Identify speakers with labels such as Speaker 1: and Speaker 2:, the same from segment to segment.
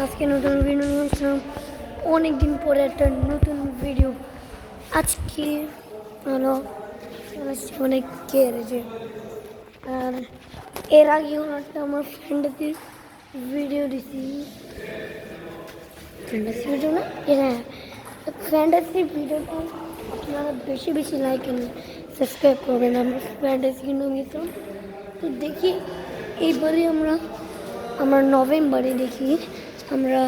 Speaker 1: আজকে নতুন ভিডিও নিয়ে আসলাম। অনেক দিন পরে একটা নতুন ভিডিও। আজকে হলো অনেক গ্যারেজে, আর এর আগেও একটা আমার ফ্রেন্ডদের ভিডিও দিছি। ভিডিও না, হ্যাঁ, ফ্যান্টাসি ভিডিওটা আপনারা বেশি বেশি লাইক এন্ড সাবস্ক্রাইব করবেন। আমরা ফ্যান্টাসি কিনে নিতাম, তো দেখি এইবারে আমরা নভেম্বরে দেখি আমরা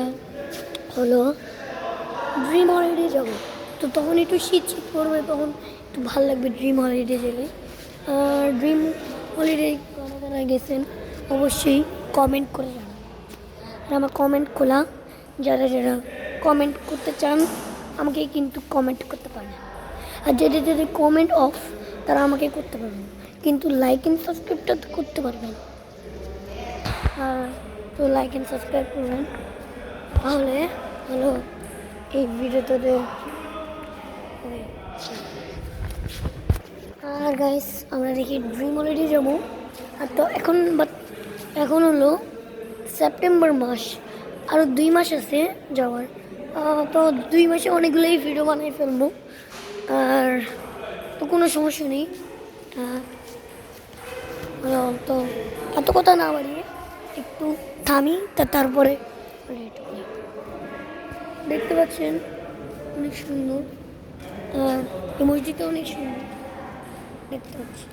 Speaker 1: হলো ড্রিম হলিডে যাব। তো তখন একটু শীত শীত পড়বে, তখন একটু ভালো লাগবে ড্রিম হলিডে গেলে। আর ড্রিম হলিডে কারা কারা গেছেন অবশ্যই কমেন্ট করে জানান। আর আমার কমেন্ট খোলা, যারা যারা কমেন্ট করতে চান আমাকে কিন্তু কমেন্ট করতে পারেন। আর যাদের যাদের কমেন্ট অফ তারা আমাকে করতে পারবেন, কিন্তু লাইক অ্যান্ড সাবস্ক্রাইবটা তো করতে পারবেন। তো লাইক অ্যান্ড সাবস্ক্রাইব করবেন, তাহলে হলো এই ভিডিওটাতে। আর গাইস, আমরা দেখি ড্রিম হলিডে যাবো। আর তো এখন হলো সেপ্টেম্বর মাস, আরও 2 মাস আছে যাওয়ার। তো 2 মাসে অনেকগুলোই ভিডিও বানিয়ে ফেলবো, আর তো কোনো সমস্যা নেই। তো এত কথা না বাড়িয়ে একটু থামি, তারপরে দেখতে পাচ্ছেন অনেক সুন্দর, আর এই মসজিদটা অনেক সুন্দর দেখতে পাচ্ছি।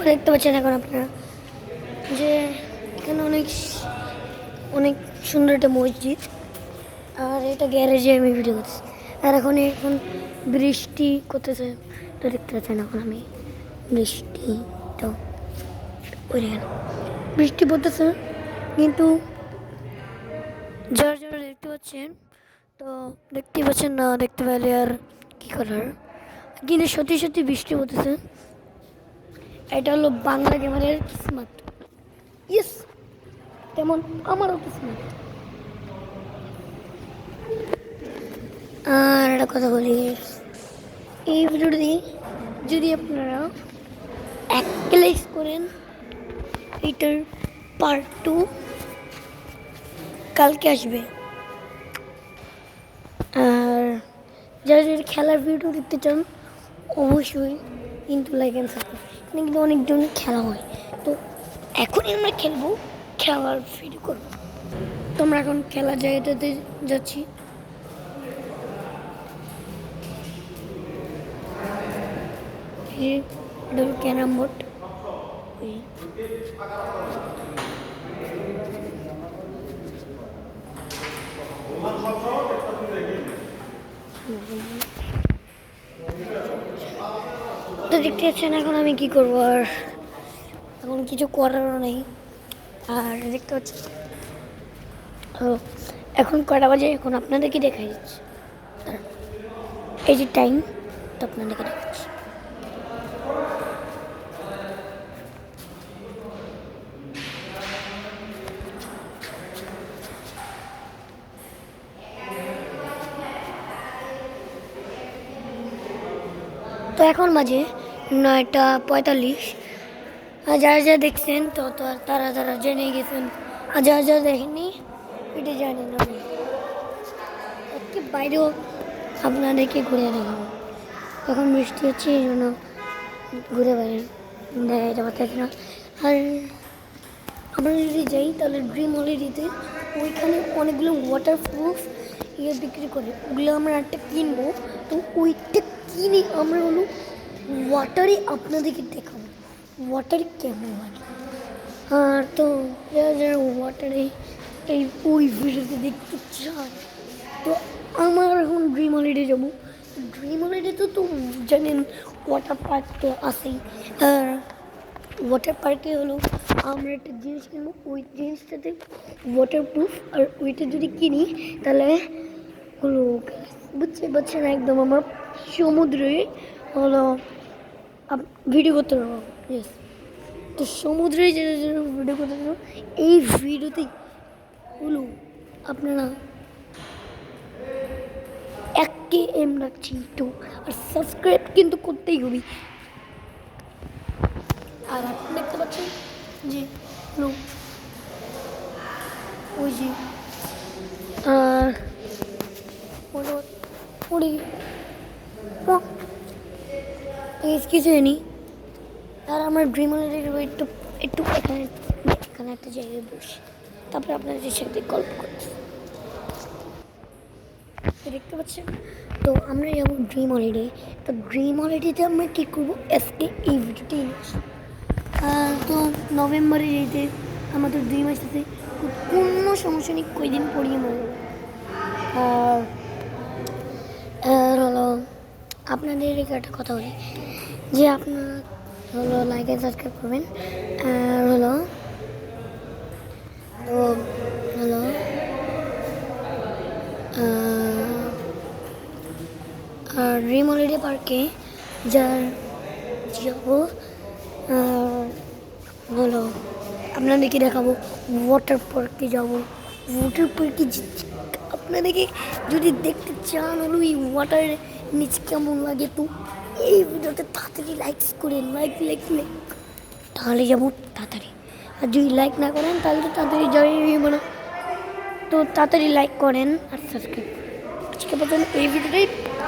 Speaker 1: দেখতে পাচ্ছেন এখন আপনারা যে এখানে অনেক অনেক সুন্দর একটা মসজিদ, আর এটা গ্যারেজে আমি ভিডিও করছি। আর এখন বৃষ্টি করতেছে, তো দেখতে পাচ্ছেন এখন আমি বৃষ্টি, তো ওই বৃষ্টি পড়তেছে, কিন্তু যারা যারা দেখতে পাচ্ছেন তো দেখতে পাচ্ছেন না, দেখতে পেলে আর কী করার। কিন্তু সত্যি সত্যি বৃষ্টি পড়তেছে। এটা হলো বাংলা গেমারের কিসমত। ইয়েস, তেমন আমারও কিসমত। আর একটা কথা বলি, এই ভিডিওটি যদি আপনারা 1 লাইক করেন, এটার পার্ট 2 কালকে আসবে। আর যারা যারা খেলার ভিডিও দেখতে চান অবশ্যই কিন্তু লাইক অ্যান্ড সাবস্ক্রাইব। এখানে কিন্তু অনেক ধরনের খেলা হয়, তো এখনই আমরা খেলবো, খেলার ভিডিও করবো। তো আমরা এখন খেলার জায়গাটাতে যাচ্ছি। এটা হলো ক্যারাম বোর্ড। তো দেখতে পাচ্ছেন এখন আমি কি করবো, আর এখন কিছু করারও নেই। আর দেখতে পাচ্ছি এখন কটা বাজে, এখন আপনাদেরকে দেখাই যাচ্ছে এই যে টাইম, তো আপনাদেরকে দেখাচ্ছি। তো এখন বাজে 9:45। আর যারা যারা দেখছেন তো তারা তারা জেনে গেছেন, আর যারা যারা দেখেননি এটা জানেন না। আজকে বাইরেও আপনাদেরকে ঘুরে দেখাবো। এখন বৃষ্টি হচ্ছে, এই জন্য ঘুরে বাইরে দেখা পারতেছি না। আর আমরা যদি যাই তাহলে ড্রিম হলিডেতে ওইখানে অনেকগুলো ওয়াটারপ্রুফ বিক্রি করে, ওগুলো আমরা একটা কিনবো। তো ওইটা কিনে আমরা হলো ওয়াটারে আপনাদেরকে দেখাবো ওয়াটার কেমন হয়। আর তো যারা যারা ওয়াটারে ওই ভিডিওতে দেখতে চান, তো আমার এখন ড্রিম হলিডে যাবো। ড্রিম হলিডে তো জানেন ওয়াটার পার্ক তো আছেই। আর ওয়াটার পার্কে হলো আমরা একটা জিনিস কিনবো, ওই জিনিসটাতে ওয়াটারপ্রুফ, আর ওইটা যদি কিনি তাহলে হলো বুঝছেন একদম আমার সমুদ্রে হলো ভিডিও করতে পারবো। ইয়েস, তো সমুদ্রে যে ভিডিও করতে পারবো এই ভিডিওতে হলো আপনারা 1 KM রাখছি তো, আর সাবস্ক্রাইব কিন্তু করতেই হবে। আর আপনি দেখতে পাচ্ছেন যে লোক ওই যে ওরে কিছু হয়নি। আর আমার ড্রিম একটু একটু এখানে এখানে একটা জায়গায় বসি, তারপরে আপনাদের সাথে গল্প করছি। দেখতে পাচ্ছেন তো আমরা যাবো ড্রিম হলিডে। তো ড্রিম হলিডেতে আমরা কী করবো আজকে এই ভিডিওটি তো নভেম্বরে যেতে আমাদের ড্রিম আসতেছে, কোনো সমস্যা নেই, কয়দিন পড়িয়ে মরে যাবে। আর হলো আপনাদের একটা কথা বলি যে আপনার হলো লাইক অ্যান্ড সাবস্ক্রাইব করবেন। আর হলো তো হলো আর ড্রিম হলিডে পার্কে যাবো। হলো আপনাদেরকে দেখাবো ওয়াটার পার্কে যাবো। ওয়াটার পার্কে আপনাদেরকে যদি দেখতে চান হলো এই ওয়াটারের নিচে কেমন লাগে, তো এই ভিডিওতে তাড়াতাড়ি লাইক করেন, লাইক তাহলে যাবো তাড়াতাড়ি। আর যদি লাইক না করেন তাহলে তো তাড়াতাড়ি যাবে না। তো তাড়াতাড়ি লাইক করেন আর সাবস্ক্রাইব। আজকে পর্যন্ত এই ভিডিওটাই